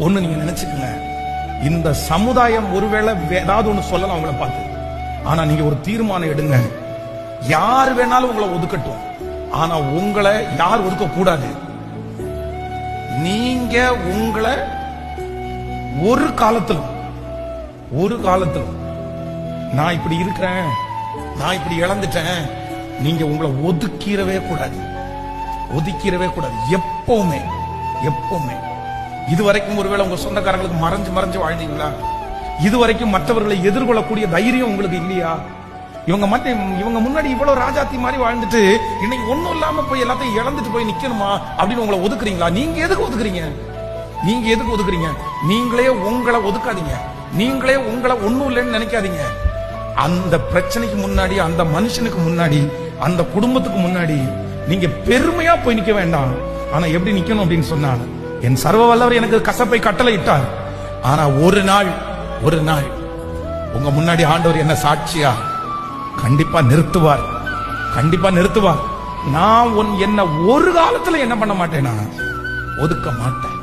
ஒண்ணு நீங்க நினைச்சுக்கங்க, இந்த சமுதாயம் ஒருவேளை ஏதாவது ஒண்ணு சொல்லலாம் அவங்கள பார்த்து, ஆனா நீங்க ஒரு தீர்மானம் எடுங்க. யார் வேணாலும் உங்களை ஒதுக்கட்டும், ஆனா உங்களை யார் ஒதுக்க கூடாது. நீங்க உங்களை ஒரு காலத்திலும் நான் இப்படி இருக்கிறேன், நான் இப்படி இழந்துட்டேன், நீங்க உங்களை ஒதுக்கிடவே கூடாது. எப்பவுமே இதுவரைக்கும் ஒருவேளை உங்க சொந்தக்காரங்களுக்கு மறைஞ்சு வாழ்ந்தீங்களா? இதுவரைக்கும் மற்றவர்களை எதிர்கொள்ளக்கூடிய தைரியம் உங்களுக்கு இல்லையா? இவங்க முன்னாடி இவ்வளவு ராஜாத்தி மாதிரி வாழ்ந்துட்டு இன்னைக்கு ஒண்ணும் இல்லாம போய் எல்லாத்தையும் இழந்துட்டு போய் நிக்கணுமா அப்படின்னு உங்களை ஒதுக்குறீங்களா? நீங்க எதுக்கு ஒதுக்குறீங்க? நீங்களே உங்களை ஒதுக்காதீங்க. நீங்களே உங்களை ஒண்ணும் இல்லைன்னு நினைக்காதீங்க. அந்த பிரச்சனைக்கு முன்னாடி, அந்த மனுஷனுக்கு முன்னாடி, அந்த குடும்பத்துக்கு முன்னாடி நீங்க பெருமையா போய் நிக்க வேண்டாம். ஆனா எப்படி நிக்கணும் அப்படின்னு சொன்னா, என் சர்வ வல்லவர் எனக்கு கசப்பை கட்டளை இட்டார், ஆனா ஒரு நாள் உங்க முன்னாடி ஆண்டவர் என்ன சாட்சியா கண்டிப்பா நிறுத்துவார். நான் என்ன ஒரு காலத்துல என்ன பண்ண மாட்டேன், நான் ஒதுக்க மாட்டேன்.